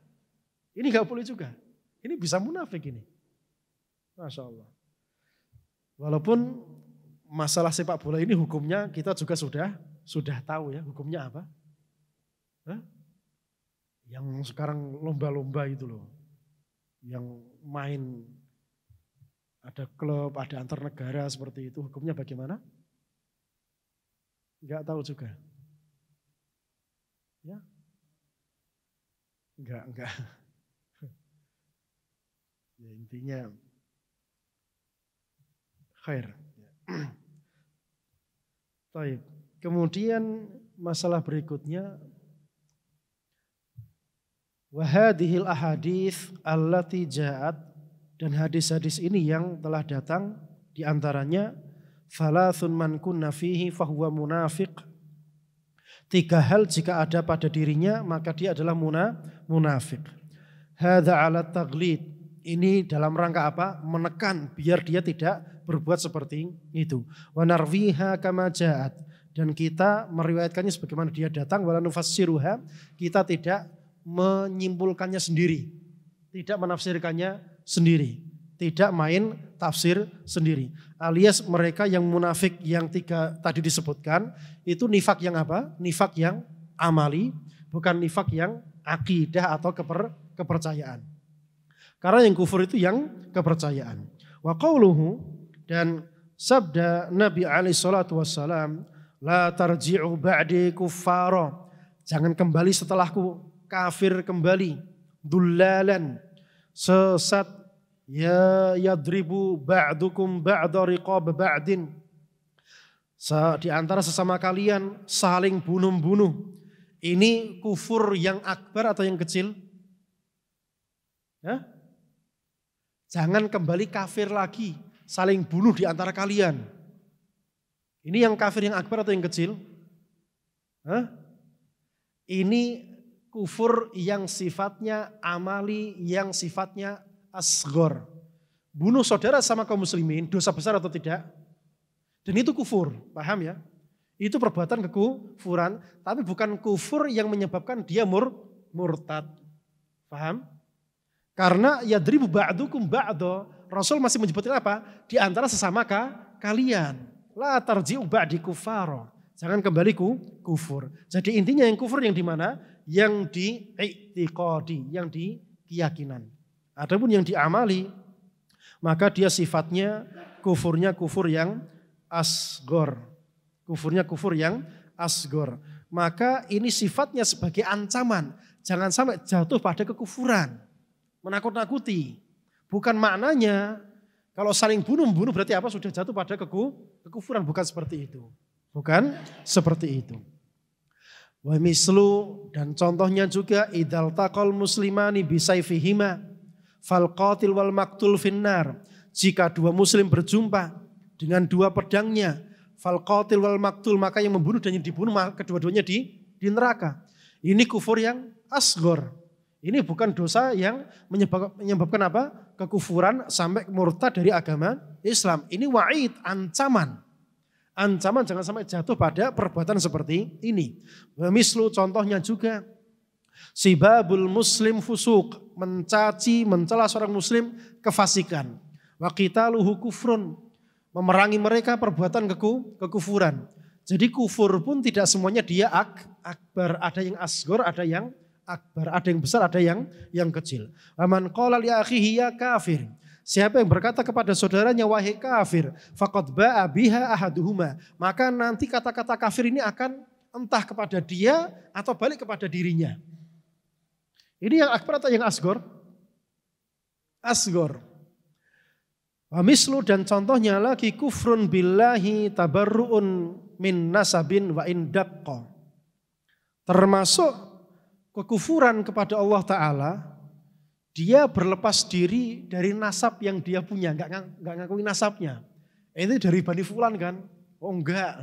Ini gak boleh juga. Ini bisa munafik ini. Masya Allah. Walaupun masalah sepak bola ini hukumnya kita juga sudah tahu ya. Hukumnya apa? Hah? Yang sekarang lomba-lomba itu loh. Yang main ada klub, ada antar negara seperti itu. Hukumnya bagaimana? Enggak tahu juga. Ya? Enggak. Ya intinya khair. Baik. Kemudian masalah berikutnya, wahadihil ahadits allati ja'at, dan hadis-hadis ini yang telah datang di antaranya thalathun man kunna fihi fahuwa munafiq. 3 hal jika ada pada dirinya maka dia adalah munafik. Hadza ala taghlid. Ini dalam rangka apa? Menekan biar dia tidak berbuat seperti itu. Wa narwiha kama ja'at. Dan kita meriwayatkannya sebagaimana dia datang, wala nufassiruha, kita tidak menyimpulkannya sendiri. Tidak menafsirkannya sendiri. Tidak main tafsir sendiri. Alias mereka yang munafik yang 3 tadi disebutkan, itu nifak yang apa? Nifak yang amali, bukan nifak yang akidah atau kepercayaan. Karena yang kufur itu yang kepercayaan. Wa qauluhu, dan sabda Nabi alaihi salatu wassalam, la tarji'u ba'di kuffara. Jangan kembali setelahku kafir kembali. Dullalan, sesat, ya yadribu ba'dukum ba'da riqab ba'din. Di antara sesama kalian saling bunuh-bunuh. Ini kufur yang akbar atau yang kecil? Hah? Jangan kembali kafir lagi, saling bunuh di antara kalian. Ini yang kafir yang akbar atau yang kecil? Hah? Ini kufur yang sifatnya amali, yang sifatnya asghar. Bunuh saudara sama kaum muslimin, dosa besar atau tidak? Dan itu kufur, paham ya? Itu perbuatan kekufuran, tapi bukan kufur yang menyebabkan dia murtad. Paham? Karena yadribu ba'dukum ba'do, Rasul masih menyebutkan apa? Di antara sesama kalian. La tarji'u ba'di kufaro. Jangan kembali kufur. Jadi intinya yang kufur yang di mana? Yang di i'tiqadi, yang di keyakinan. Adapun yang diamali, maka dia sifatnya kufurnya kufur yang asghar. Kufurnya kufur yang asghar. Maka ini sifatnya sebagai ancaman. Jangan sampai jatuh pada kekufuran. Menakut-nakuti. Bukan maknanya kalau saling bunuh-bunuh berarti apa? Sudah jatuh pada kekufuran. Bukan seperti itu. Bukan seperti itu. Wa mislu, dan contohnya juga idal taqal muslimani bisayfihima fal qatil wal maktul finnar. Jika dua muslim berjumpa dengan dua pedangnya, fal qatil wal maktul, maka yang membunuh dan yang dibunuh kedua-duanya di neraka. Ini kufur yang asghar. Ini bukan dosa yang menyebabkan apa? Kekufuran sampai murtad dari agama Islam. Ini wa'id, ancaman. Ancaman jangan sampai jatuh pada perbuatan seperti ini. Mislu, contohnya juga sibabul muslim fusuk, mencaci, mencela seorang muslim kefasikan. Wa qitaluhu kufrun, memerangi mereka perbuatan kekufuran. Jadi kufur pun tidak semuanya dia akbar, ada yang asghar, ada yang akbar, ada yang besar, ada yang kecil. Aman qala li akhihi ya kafir. Siapa yang berkata kepada saudaranya wahai kafir, faqad ba'a biha ahaduhuma, maka nanti kata-kata kafir ini akan entah kepada dia atau balik kepada dirinya. Ini yang akbar atau yang asghar? Asghar. Wa mislu, dan contohnya lagi kufrun billahi tabarru'un min nasabin wa indaqqa. Termasuk kekufuran kepada Allah Ta'ala, dia berlepas diri dari nasab yang dia punya, enggak ngakui nasabnya. Ini dari Bani Fulan kan? Oh enggak.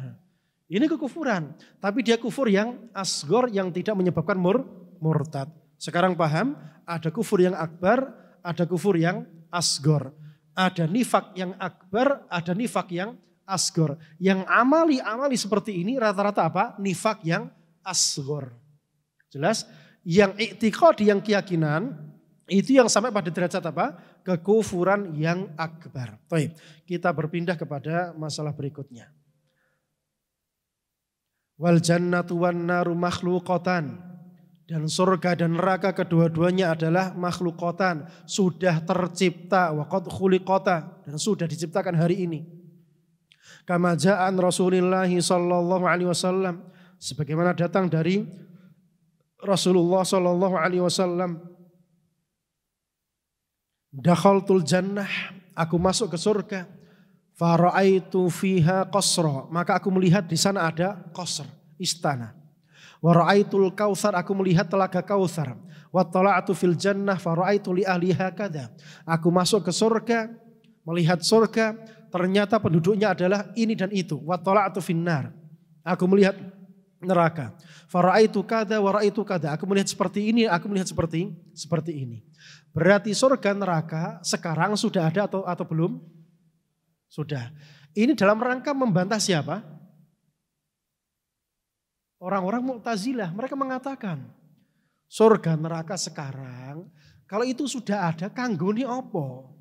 Ini kekufuran, tapi dia kufur yang asghar yang tidak menyebabkan murtad. Sekarang paham? Ada kufur yang akbar, ada kufur yang asghar. Ada nifak yang akbar, ada nifak yang asghar. Yang amali seperti ini rata-rata apa? Nifak yang asghar. Jelas? Yang i'tiqadi, yang keyakinan, itu yang sampai pada derajat apa? Kekufuran yang akbar. Baik, kita berpindah kepada masalah berikutnya. Wal jannatu wan naru makhluqatan. Dan surga dan neraka kedua-duanya adalah makhluqatan. Sudah tercipta, waqad khuliqata, dan sudah diciptakan hari ini. Kama ja'an Rasulullah sallallahu alaihi wasallam, sebagaimana datang dari Rasulullah sallallahu alaihi wasallam. Dakhaltul jannah, aku masuk ke surga. Fara'aitu fiha qasra, maka aku melihat di sana ada qasr, istana. Wa ra'aitul kautsar, aku melihat telaga kautsar. Wa tala'tu fil jannah fara'aitu li ahliha kadza. Aku masuk ke surga, melihat surga, ternyata penduduknya adalah ini dan itu. Wa tala'tu finnar, aku melihat neraka. Fara'aitu kadza wa ra'aitu kadza. Aku melihat seperti ini, aku melihat seperti ini. Berarti surga neraka sekarang sudah ada atau belum? Sudah. Ini dalam rangka membantah siapa? Orang-orang Mu'tazilah. Mereka mengatakan surga neraka sekarang kalau itu sudah ada, kanggone opo?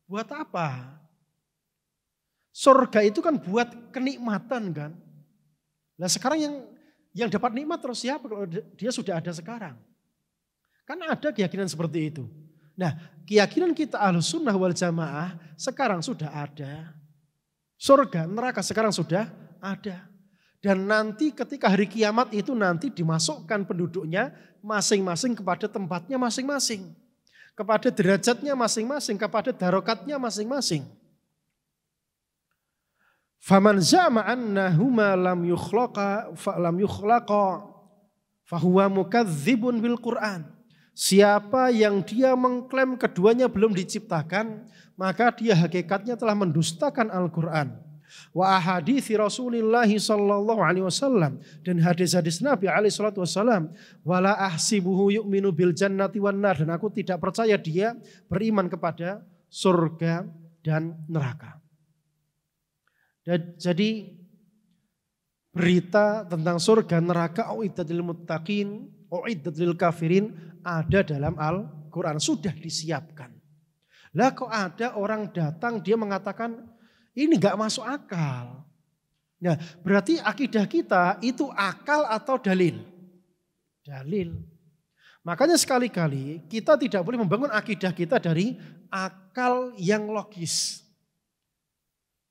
Buat apa? Surga itu kan buat kenikmatan kan. Nah sekarang yang dapat nikmat terus siapa kalau dia sudah ada sekarang? Kan ada keyakinan seperti itu. Nah, keyakinan kita Ahlus Sunnah wal Jamaah sekarang sudah ada. Surga, neraka sekarang sudah ada. Dan nanti ketika hari kiamat itu nanti dimasukkan penduduknya masing-masing kepada tempatnya masing-masing. Kepada derajatnya masing-masing, kepada darokatnya masing-masing. Faman za'ama annahuma lam yukhlaqa fahuwa mukadzibun bil Quran. Siapa yang dia mengklaim keduanya belum diciptakan, maka dia hakikatnya telah mendustakan Al-Quran. Wa ahadithi Rasulillah sallallahu alaihi wasallam, dan hadis-hadis Nabi alaihi salatu wasallam, wala ahsibuhu yu'minu bil jannati wan nar, dan aku tidak percaya dia beriman kepada surga dan neraka. Jadi berita tentang surga neraka uiddat lil muttaqin, uiddat lil kafirin ada dalam Al-Quran, sudah disiapkan. Lah kok ada orang datang dia mengatakan ini gak masuk akal. Nah berarti akidah kita itu akal atau dalil? Dalil. Makanya sekali-kali kita tidak boleh membangun akidah kita dari akal yang logis.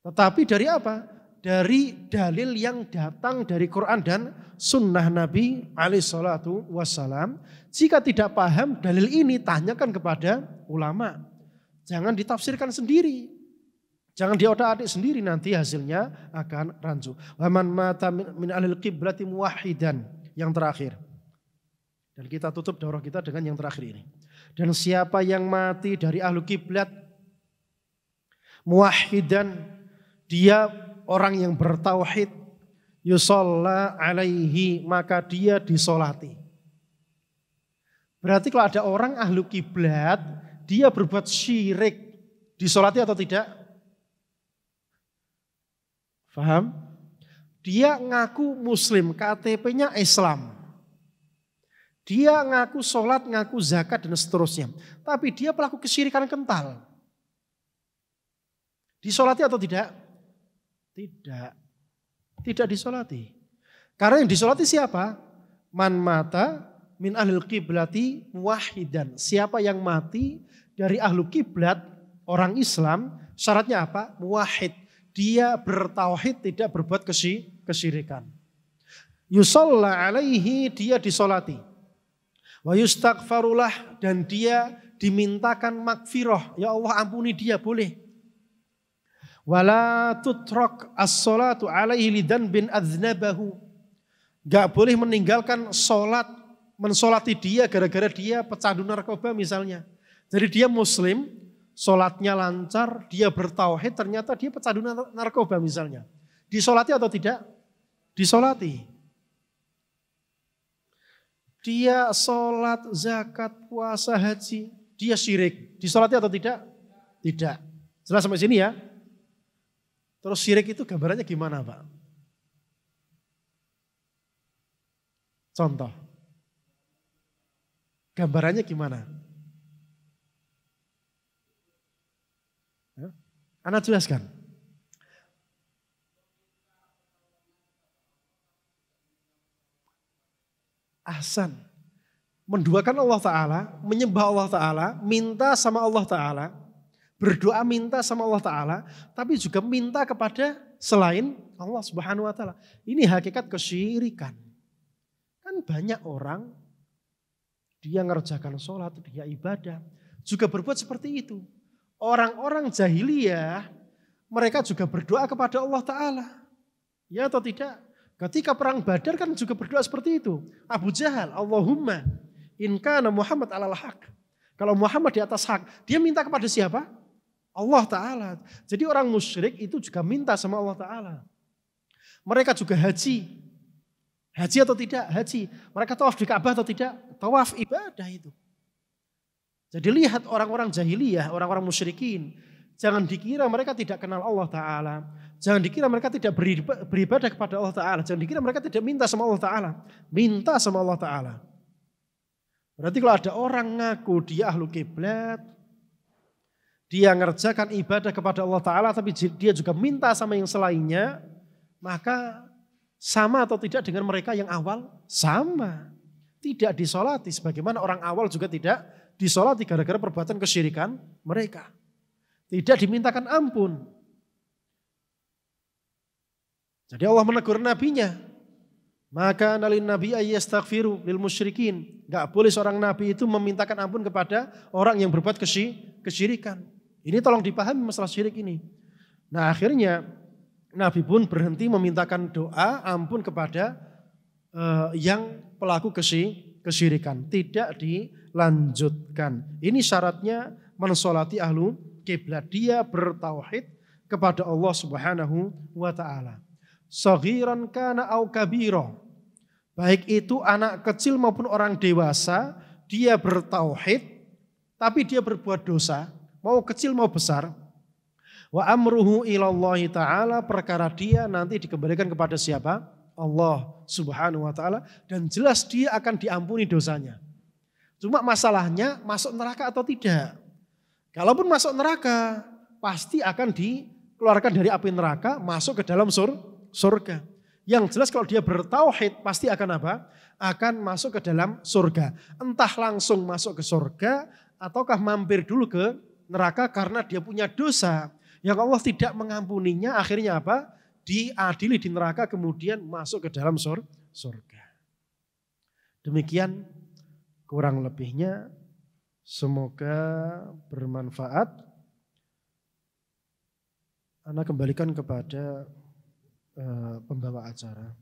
Tetapi dari apa? Dari dalil yang datang dari Quran dan sunnah Nabi SAW. Jika tidak paham dalil ini, tanyakan kepada ulama. Jangan ditafsirkan sendiri. Jangan diotak-atik sendiri, nanti hasilnya akan rancu. Waman mata min ahlil qiblati muwahhidan, yang terakhir. Dan kita tutup daurah kita dengan yang terakhir ini. Dan siapa yang mati dari ahlu kiblat muwahhidan, dia orang yang bertauhid, yusalla alaihi, maka dia disolati. Berarti kalau ada orang ahlu kiblat, dia berbuat syirik, disolati atau tidak? Faham? Dia ngaku muslim, KTP-nya Islam. Dia ngaku sholat, ngaku zakat dan seterusnya. Tapi dia pelaku kesyirikan kental. Disolati atau tidak? Tidak. Tidak disolati. Karena yang disolati siapa? Man mata min ahlil qiblati muwahhidan. Siapa yang mati dari ahlu kiblat, orang Islam, syaratnya apa? Muwahhid. Dia bertauhid, tidak berbuat kesyirikan. Yusalla alaihi, dia disolati. Wa yustaghfarulah, dan dia dimintakan magfirah. Ya Allah ampuni dia, boleh. Wala tutrak as-salatu alaihi lidan bin adznabahu. Gak boleh meninggalkan sholat, mensolati dia gara-gara dia pecandu narkoba misalnya. Jadi dia muslim, sholatnya lancar, dia bertauhid, ternyata dia pecandu narkoba misalnya. Disolati atau tidak? Disolati. Dia sholat, zakat, puasa, haji, dia syirik. Disolati atau tidak? Tidak. Jelas sampai sini ya? Terus syirik itu gambarannya gimana Pak? Contoh. Gambarannya gimana? Anda jelaskan. Ahsan. Menduakan Allah Ta'ala, menyembah Allah Ta'ala, minta sama Allah Ta'ala, berdoa minta sama Allah Ta'ala, tapi juga minta kepada selain Allah Subhanahu Wa Ta'ala. Ini hakikat kesyirikan. Kan banyak orang, dia ngerjakan sholat, dia ibadah, juga berbuat seperti itu. Orang-orang jahiliyah, mereka juga berdoa kepada Allah Ta'ala. Ya atau tidak? Ketika perang Badar kan juga berdoa seperti itu. Abu Jahal, Allahumma in kana Muhammad alal haq. Kalau Muhammad di atas hak, dia minta kepada siapa? Allah Ta'ala. Jadi orang musyrik itu juga minta sama Allah Ta'ala. Mereka juga haji. Haji atau tidak? Haji. Mereka tawaf di Ka'bah atau tidak? Tawaf, ibadah itu. Jadi lihat orang-orang jahiliyah, orang-orang musyrikin. Jangan dikira mereka tidak kenal Allah Ta'ala. Jangan dikira mereka tidak beribadah kepada Allah Ta'ala. Jangan dikira mereka tidak minta sama Allah Ta'ala. Minta sama Allah Ta'ala. Berarti kalau ada orang ngaku dia ahlu kiblat, dia ngerjakan ibadah kepada Allah Ta'ala, tapi dia juga minta sama yang selainnya, maka sama atau tidak dengan mereka yang awal? Sama. Tidak disolati, sebagaimana orang awal juga tidak disolati gara-gara perbuatan kesyirikan mereka. Tidak dimintakan ampun. Jadi Allah menegur nabinya. Maka nalin nabi ayyastaghfiru lil musyrikin. Gak boleh seorang nabi itu memintakan ampun kepada orang yang berbuat kesyirikan. Ini tolong dipahami masalah syirik ini. Nah akhirnya Nabi pun berhenti memintakan doa ampun kepada yang pelaku kesyirikan. Tidak dilanjutkan. Ini syaratnya mensolati ahlu kiblat. Dia bertauhid kepada Allah Subhanahu wa ta'ala. Saghiran kana au kabira. Baik itu anak kecil maupun orang dewasa, dia bertauhid tapi dia berbuat dosa, mau kecil mau besar. Wa amruhu ilallahi ta'ala, perkara dia nanti dikembalikan kepada siapa? Allah Subhanahu wa ta'ala, dan jelas dia akan diampuni dosanya. Cuma masalahnya masuk neraka atau tidak. Kalaupun masuk neraka, pasti akan dikeluarkan dari api neraka, masuk ke dalam surga. Yang jelas kalau dia bertauhid pasti akan apa? Akan masuk ke dalam surga. Entah langsung masuk ke surga ataukah mampir dulu ke neraka karena dia punya dosa yang Allah tidak mengampuninya, akhirnya apa? Diadili di neraka kemudian masuk ke dalam surga. Demikian kurang lebihnya, semoga bermanfaat. Ana kembalikan kepada pembawa acara.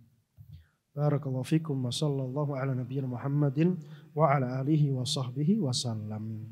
Barakallahu fikum wa sallallahu ala nabiyyina Muhammadin wa ala alihi wa sahbihi wa sallam.